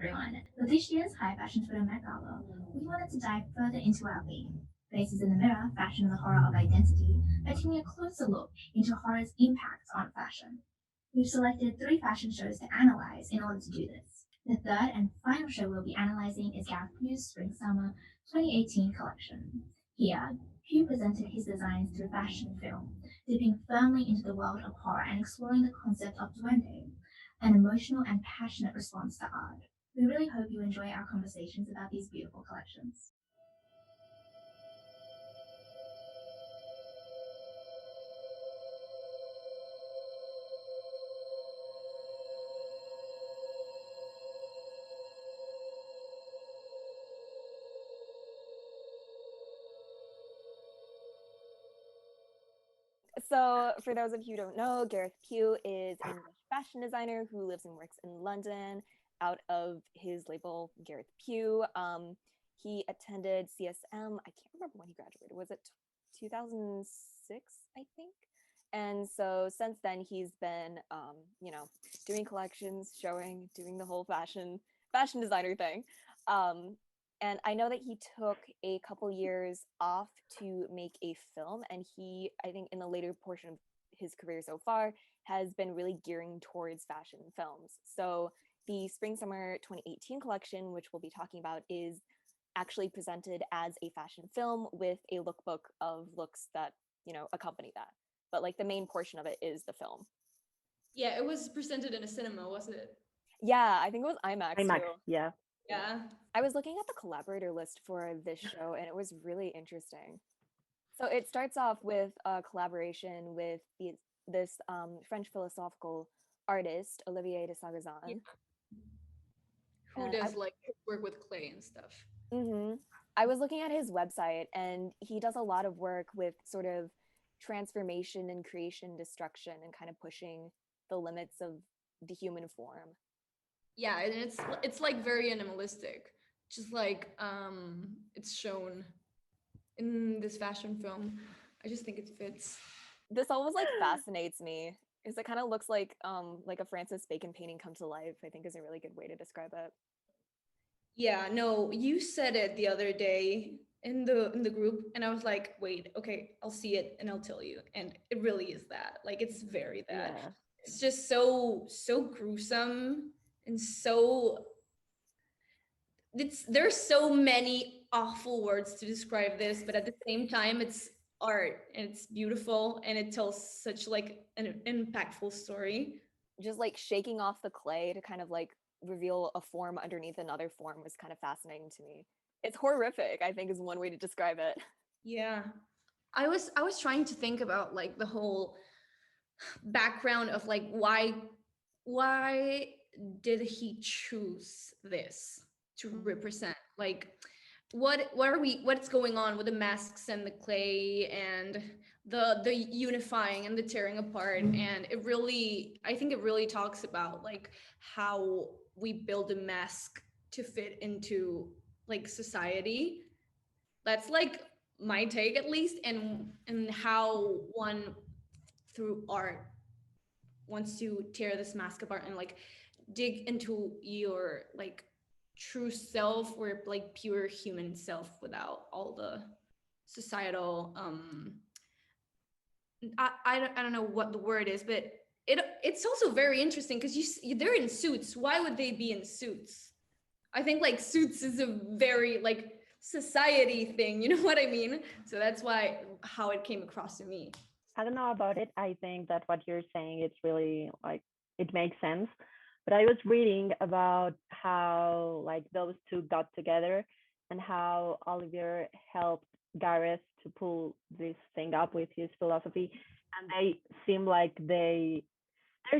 everyone. With this year's High Fashion Twitter Met Gala, we wanted to dive further into our theme, Faces in the Mirror, Fashion and the Horror of Identity, by taking a closer look into horror's impact on fashion. We've selected three fashion shows to analyze in order to do this. The third and final show we'll be analyzing is Gareth Pugh's Spring Summer 2018 collection. Here, Pugh presented his designs through fashion film, dipping firmly into the world of horror and exploring the concept of duende, an emotional and passionate response to art. We really hope you enjoy our conversations about these beautiful collections. So, for those of you who don't know, Gareth Pugh is an English fashion designer who lives and works in London out of his label Gareth Pugh. He attended CSM. I can't remember when he graduated. Was it 2006, I think? And so since then, he's been, doing collections, showing, doing the whole fashion designer thing. And I know that he took a couple years off to make a film, and he, I think in the later portion of his career so far, has been really gearing towards fashion films. So the Spring Summer 2018 collection, which we'll be talking about, is actually presented as a fashion film with a lookbook of looks that, accompany that. But like the main portion of it is the film. Yeah, it was presented in a cinema, wasn't it? Yeah, I think it was IMAX too. Yeah. Yeah. I was looking at the collaborator list for this show and it was really interesting. So it starts off with a collaboration with this French philosophical artist, Olivier de Sagazan. Yeah. Who does like work with clay and stuff. I was looking at his website and he does a lot of work with sort of transformation and creation, destruction, and kind of pushing the limits of the human form. Yeah, and it's like very animalistic, just like it's shown in this fashion film. I just think it fits. This always like fascinates me because it kind of looks like a Francis Bacon painting come to life. I think is a really good way to describe it. Yeah, no, you said it the other day in the group, and I was like, wait, okay, I'll see it and I'll tell you. And it really is that. Like, it's very that. Yeah. It's just so gruesome and there's so many awful words to describe this, but at the same time, it's art and it's beautiful and it tells such like an impactful story. Just like shaking off the clay to kind of like reveal a form underneath another form was kind of fascinating to me. It's horrific, I think, is one way to describe it. Yeah. I was trying to think about like the whole background of like why did he choose this to represent, like what's going on with the masks and the clay and the unifying and the tearing apart. And I think it really talks about like how we build a mask to fit into like society. That's like my take, at least, and how one through art wants to tear this mask apart and like dig into your like true self, or like pure human self without all the societal I don't know what the word is, but it's also very interesting because they're in suits. Why would they be in suits? I think like suits is a very like society thing, you know what I mean? So that's how it came across to me. I don't know about it. I think that what you're saying, it's really like, it makes sense. But I was reading about how like those two got together and how Olivier helped Gareth to pull this thing up with his philosophy. And they seem like there's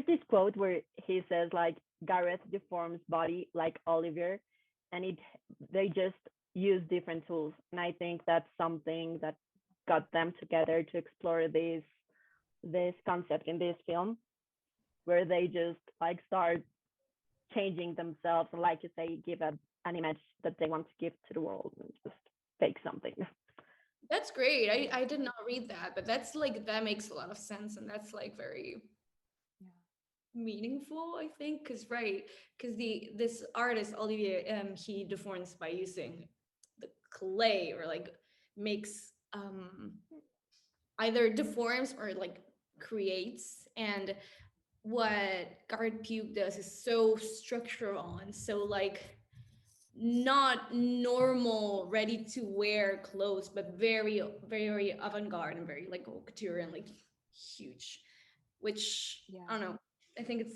this quote where he says like Gareth deforms body like Olivier, and they just use different tools. And I think that's something that got them together to explore this concept in this film, where they just like start changing themselves and, like you say, give an image that they want to give to the world and just fake something. That's great. I did not read that, but that's like, that makes a lot of sense, and that's like very meaningful, I think, because right, because the this artist Olivier, he deforms by using the clay, or like makes either deforms or like creates. And what Gareth Pugh does is so structural and so like not normal ready to wear clothes, but very very avant-garde and very like haute couture and like huge, which I Yeah. don't know, I think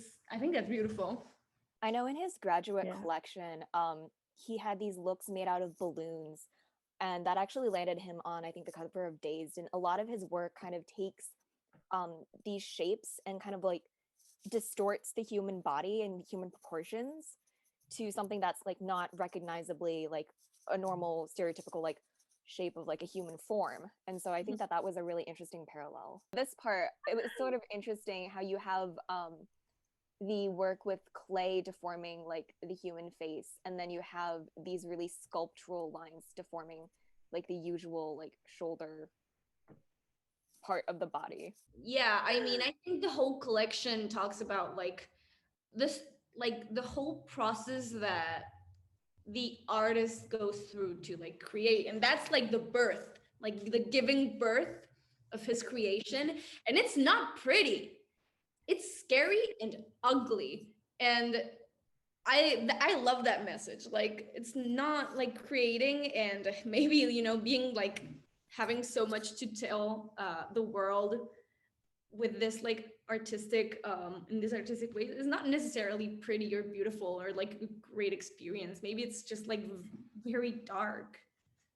that's beautiful. I know in his graduate Yeah. collection, he had these looks made out of balloons, and that actually landed him on, I think, the cover of Dazed. And a lot of his work kind of takes these shapes and kind of like distorts the human body and human proportions to something that's like not recognizably like a normal stereotypical like shape of like a human form. And so I think that that was a really interesting parallel. This part, it was sort of interesting how you have the work with clay deforming like the human face, and then you have these really sculptural lines deforming like the usual like shoulder part of the body. Yeah, I mean, I think the whole collection talks about like this, like the whole process that the artist goes through to like create, and that's like the birth, like the giving birth of his creation. And it's not pretty, it's scary and ugly. And I love that message. Like it's not like creating and maybe, being like having so much to tell the world with this like artistic in this artistic way is not necessarily pretty or beautiful or like a great experience. Maybe it's just like very dark.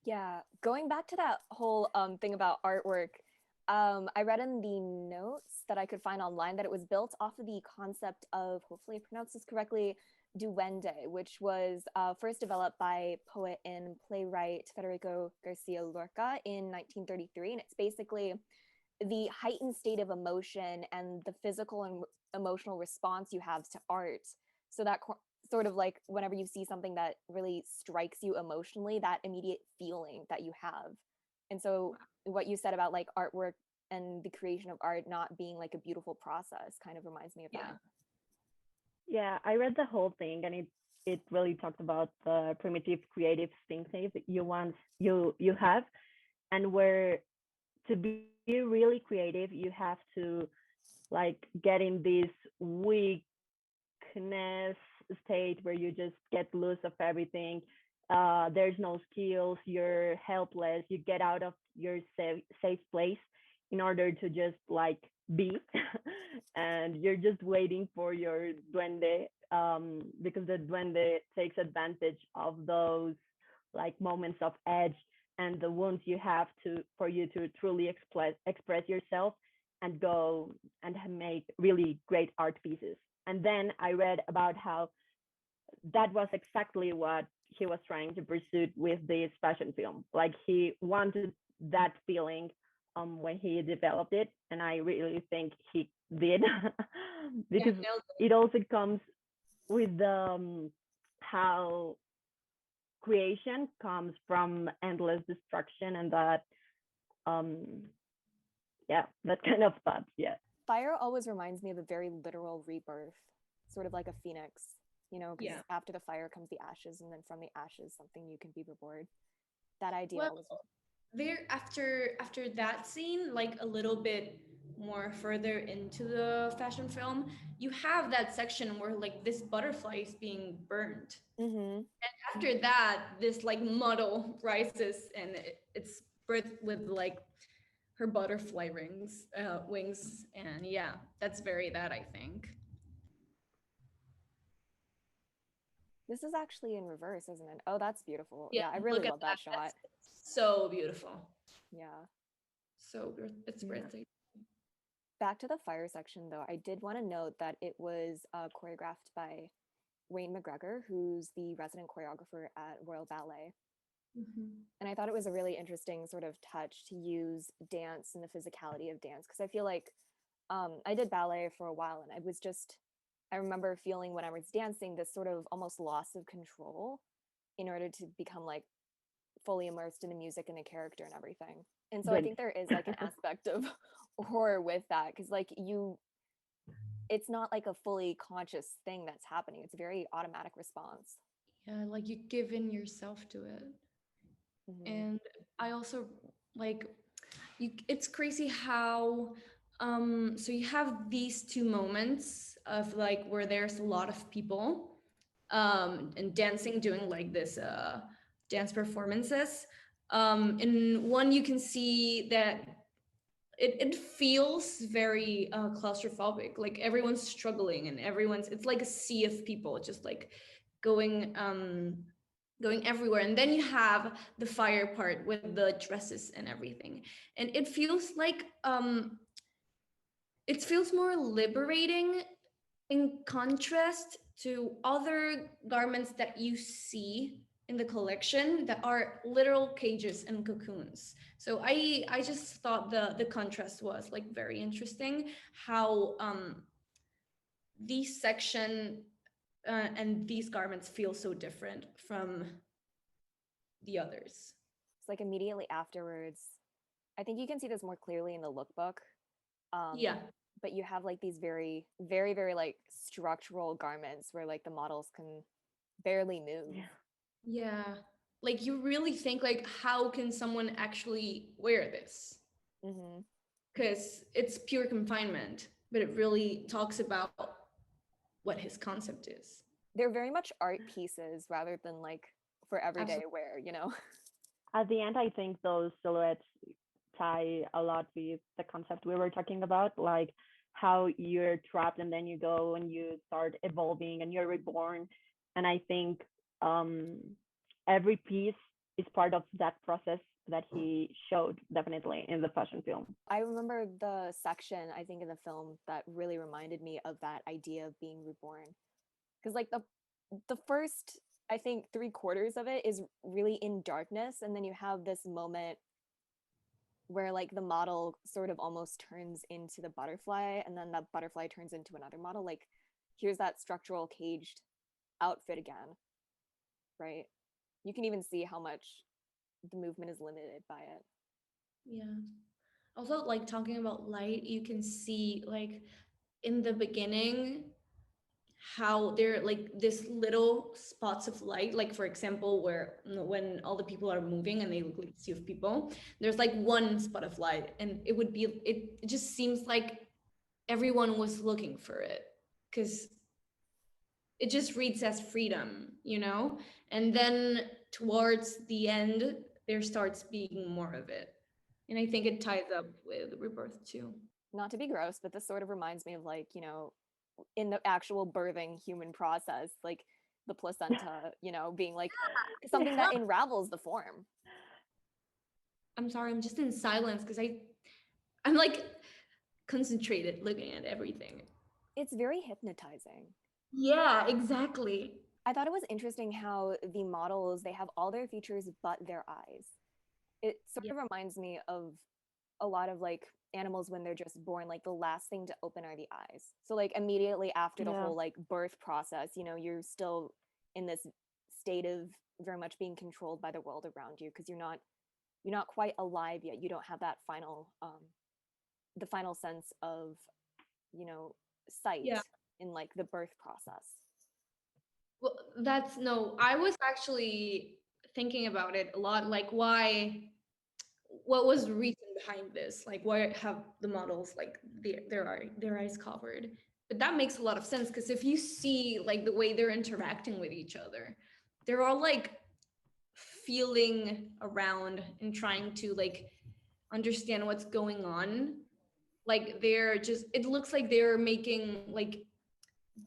Yeah, going back to that whole thing about artwork, I read in the notes that I could find online that it was built off of the concept of, hopefully I pronounce this correctly, duende, which was first developed by poet and playwright Federico Garcia Lorca in 1933. And it's basically the heightened state of emotion and the physical and emotional response you have to art. So that sort of like whenever you see something that really strikes you emotionally, that immediate feeling that you have. And so what you said about like artwork and the creation of art not being like a beautiful process kind of reminds me of Yeah. that. Yeah, I read the whole thing, and it really talked about the primitive creative instincts that you have, and where to be really creative you have to like get in this weakness state where you just get loose of everything. There's no skills, you're helpless, you get out of your safe place in order to just like be and you're just waiting for your duende, because the duende takes advantage of those like moments of edge and the wounds you have to for you to truly express yourself and go and make really great art pieces. And then I read about how that was exactly what he was trying to pursue with this fashion film. Like he wanted that feeling when he developed it, and I really think he did Yeah, because nailed it also comes with how creation comes from endless destruction, and that um yeah, that kind of thoughts. Yeah. Fire always reminds me of a very literal rebirth, sort of like a phoenix, you know, because Yeah. after the fire comes the ashes, and then from the ashes, something new can be reborn. That idea Well, always. there, after that scene, like a little bit more further into the fashion film, you have that section where like this butterfly is being burned. Mm-hmm. After that, this like model rises, and it's birthed with like her butterfly wings. And yeah, that's very that, I think. This is actually in reverse, isn't it? Oh, that's beautiful. Yeah, Yeah, I really look at love that. that shot. That's so beautiful. Yeah. It's Yeah. breathtaking. Back to the fire section, though, I did want to note that it was choreographed by Wayne McGregor, who's the resident choreographer at Royal Ballet. Mhm. And I thought it was a really interesting sort of touch to use dance and the physicality of dance, because I feel like I did ballet for a while, and I remember feeling when I was dancing this sort of almost loss of control in order to become like fully immersed in the music and the character and everything. And so I Duende. think there is like an aspect of horror with that, because like it's not like a fully conscious thing that's happening. It's a very automatic response. Yeah, like you give in yourself to it. And I also like it's crazy how so you have these two moments of like where there's a lot of people and dancing, doing like this dance performances. In one you can see that it feels very claustrophobic, like everyone's struggling and everyone's, it's like a sea of people just like going going everywhere. And then you have the fire part with the dresses and everything, and it feels more liberating in contrast to other garments that you see in the collection that are literal cages and cocoons. So I just thought the contrast was like very interesting, how these section and these garments feel so different from the others. It's like immediately afterwards, I think you can see this more clearly in the lookbook. Yeah. But you have like these very, very, very like structural garments where like the models can barely move. Yeah. Like you really think like, how can someone actually wear this? Because it's pure confinement, but it really talks about what his concept is. They're very much art pieces rather than like for everyday wear, you know? At the end, I think those silhouettes tie a lot with the concept we were talking about, like how you're trapped and then you go and you start evolving and you're reborn. And I think every piece is part of that process that he showed definitely in the fashion film. I remember the section, I think, in the film that really reminded me of that idea of being reborn. Because like the first, I think, 3/4 of it is really in darkness, and then you have this moment where like the model sort of almost turns into the butterfly, and then that butterfly turns into another model. Like here's that structural caged outfit again, right? You can even see how much the movement is limited by it. Yeah. Also, like talking about light, you can see like in the beginning how there are like this little spots of light, like for example where when all the people are moving and they look like a sea of people, there's like one spot of light, and it just seems like everyone was looking for it because it just reads as freedom, you know. And then towards the end there starts being more of it, and I think it ties up with rebirth too. Not to be gross, but this sort of reminds me of like, you know, in the actual birthing human process, like the placenta, you know, being like something that unravels the form. I'm sorry, I'm just in silence because I'm like concentrated looking at everything. It's very hypnotizing. Yeah, exactly. I thought it was interesting how the models, they have all their features but their eyes. It sort of reminds me of a lot of like animals when they're just born, like the last thing to open are the eyes. So like immediately after the whole like birth process, you know, you're still in this state of very much being controlled by the world around you because you're not quite alive yet. You don't have that final the final sense of, you know, sight in like the birth process. Well, that's no, I was actually thinking about it a lot, like what was the reason behind this? Like why have the models like their eyes covered? But that makes a lot of sense because if you see like the way they're interacting with each other, they're all like feeling around and trying to like understand what's going on. Like they're just, it looks like they're making like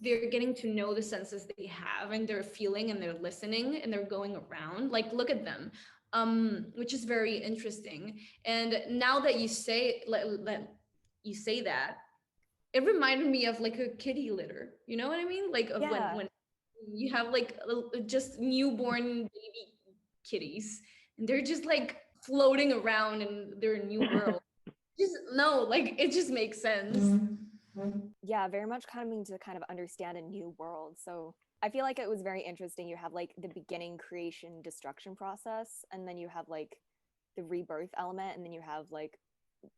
they're getting to know the senses they have, and they're feeling and they're listening and they're going around, like look at them, which is very interesting. And now that you say that, it reminded me of like a kitty litter, you know what I mean, like of when you have like just newborn baby kitties and they're just like floating around in their new world. Just no, like it just makes sense. Yeah, very much coming to kind of understand a new world. So I feel like it was very interesting. You have like the beginning, creation, destruction process, and then you have like the rebirth element, and then you have like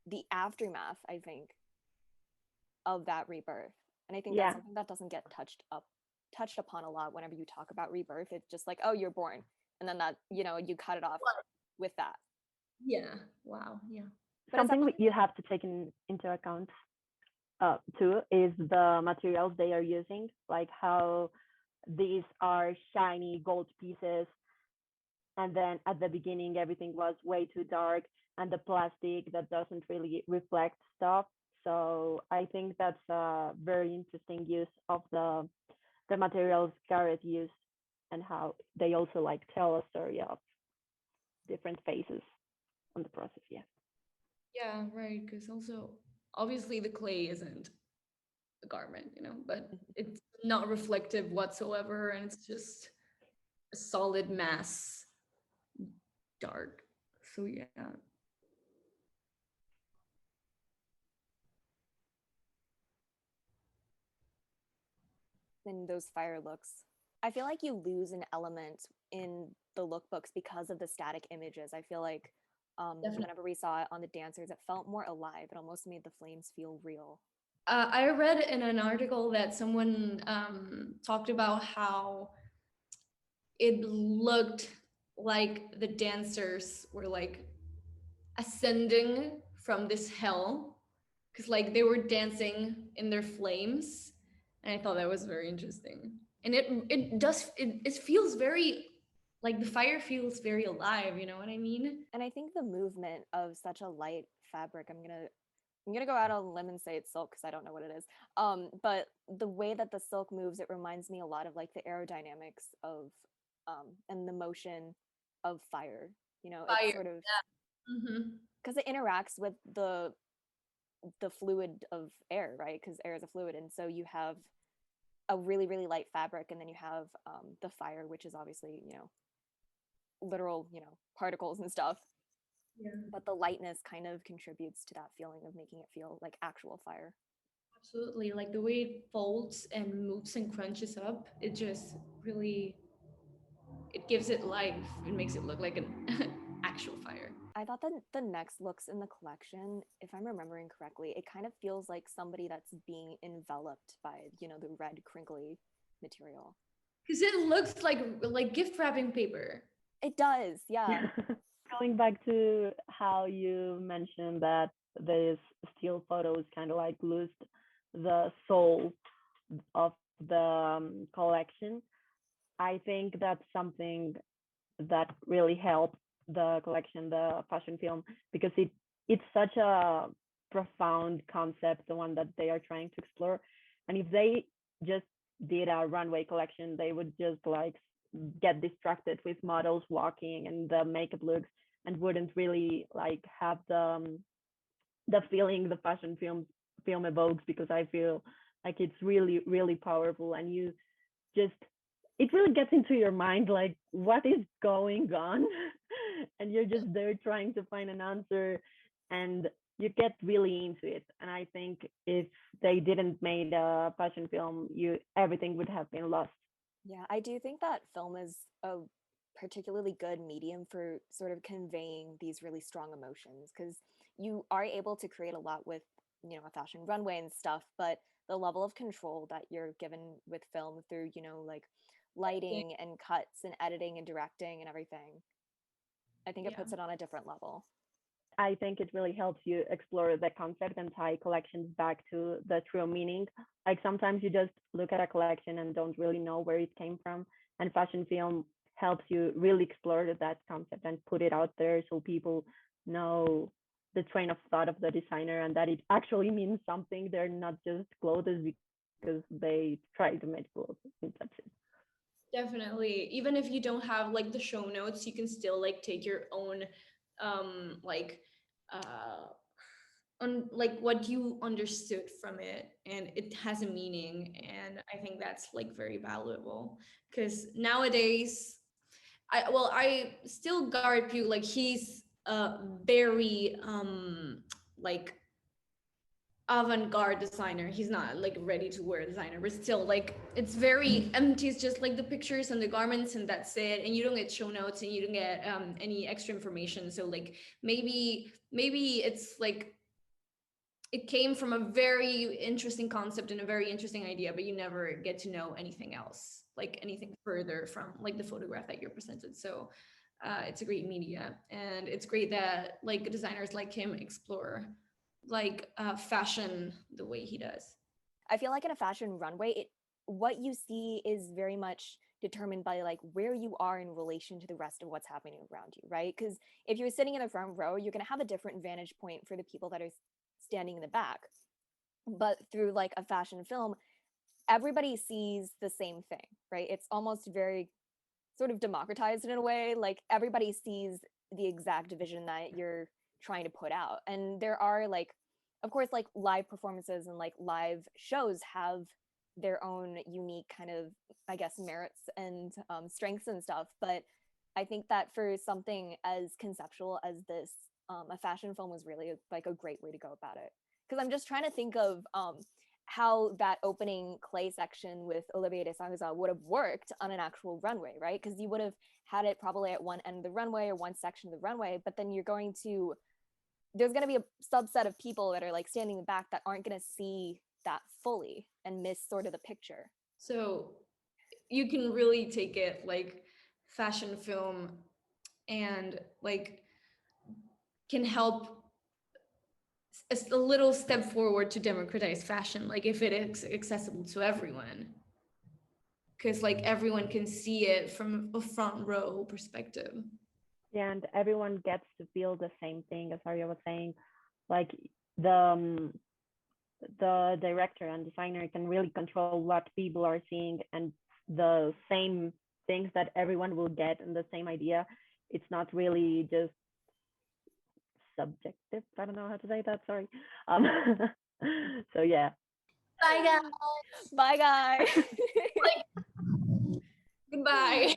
the aftermath, I think, of that rebirth. And I think Yeah. that's something that doesn't get touched upon a lot whenever you talk about rebirth. It's just like, oh, you're born, and then that, you cut it off with that. Yeah. Wow. Yeah. But it's Something actually, you have to take into account too is the materials they are using, like how these are shiny gold pieces, and then at the beginning everything was way too dark, and the plastic that doesn't really reflect stuff. So I think that's a very interesting use of the materials Gareth used, and how they also like tell a story of different phases on the process. Yeah. Yeah. Right. Because also, obviously, the clay isn't a garment, but it's not reflective whatsoever, and it's just a solid mass, dark. So yeah. in those fire looks, I feel like you lose an element in the lookbooks because of the static images. I feel like Definitely. whenever we saw it on the dancers, it felt more alive. It almost made the flames feel real. I read in an article that someone talked about how it looked like the dancers were like ascending from this hell, because like they were dancing in their flames, and I thought that was very interesting. And it feels very, like, the fire feels very alive, you know what I mean? And I think the movement of such a light fabric, I'm gonna go out on a limb and say it's silk because I don't know what it is. But the way that the silk moves, it reminds me a lot of like the aerodynamics of and the motion of fire. It's Fire. sort of Mm-hmm. because it interacts with the fluid of air, right? Because air is a fluid, and so you have a really really light fabric, and then you have the fire, which is obviously literal particles and stuff. Yeah, But the lightness kind of contributes to that feeling of making it feel like actual fire. absolutely. Like the way it folds and moves and crunches up, it just really, it gives it life. It makes it look like an actual fire. I thought that the next looks in the collection, if I'm remembering correctly, it kind of feels like somebody that's being enveloped by, the red crinkly material. Because it looks like gift wrapping paper. It does, yeah. Going back to how you mentioned that these still photos kind of like lose the soul of the collection, I think that's something that really helped the collection, the fashion film, because it's such a profound concept, the one that they are trying to explore. And if they just did a runway collection, they would just like get distracted with models walking and the makeup looks, and wouldn't really like have the feeling the fashion film evokes, because I feel like it's really really powerful, and you just, it really gets into your mind like what is going on and you're just there trying to find an answer, and you get really into it. And I think if they didn't made a fashion film, you everything would have been lost. Yeah, I do think that film is a particularly good medium for sort of conveying these really strong emotions because you are able to create a lot with, a fashion runway and stuff, but the level of control that you're given with film through, like lighting and cuts and editing and directing and everything, I think it Yeah. puts it on a different level. I think it really helps you explore the concept and tie collections back to the true meaning. Like sometimes you just look at a collection and don't really know where it came from, and fashion film helps you really explore that concept and put it out there so people know the train of thought of the designer, and that it actually means something. They're not just clothes because they try to make clothes. That's it. Definitely. Even if you don't have like the show notes, you can still like take your own like uh on like what you understood from it, and it has a meaning, and I think that's like very valuable, because nowadays I still Gareth Pugh, like he's very like avant-garde designer. He's not like ready to wear designer, but still like it's very empty. It's just like the pictures and the garments, and that's it, and you don't get show notes and you don't get any extra information. So like maybe it's like it came from a very interesting concept and a very interesting idea, but you never get to know anything else, like anything further from like the photograph that you're presented. So it's a great media, and it's great that like designers like him explore like fashion the way he does. I feel like in a fashion runway, what you see is very much determined by like where you are in relation to the rest of what's happening around you, right? Because if you're sitting in the front row, you're going to have a different vantage point for the people that are standing in the back. But through like a fashion film, everybody sees the same thing, right? It's almost very sort of democratized in a way. Like everybody sees the exact vision that you're trying to put out. And there are like, of course, like live performances and like live shows have their own unique kind of, I guess, merits and strengths and stuff. But I think that for something as conceptual as this, a fashion film was really like a great way to go about it. Because I'm just trying to think of how that opening clay section with Olivier de Souza would have worked on an actual runway, right? Because you would have had it probably at one end of the runway or one section of the runway, but then there's going to be a subset of people that are like standing in the back that aren't going to see that fully and miss sort of the picture. So you can really take it like fashion film and like can help a little step forward to democratize fashion, like if it is accessible to everyone, because like everyone can see it from a front row perspective. Yeah, and everyone gets to feel the same thing, as Arya was saying. Like the the director and designer can really control what people are seeing, and the same things that everyone will get and the same idea. It's not really just subjective. I don't know how to say that. Sorry. Um, so yeah. Bye guys. Bye, guys. Goodbye.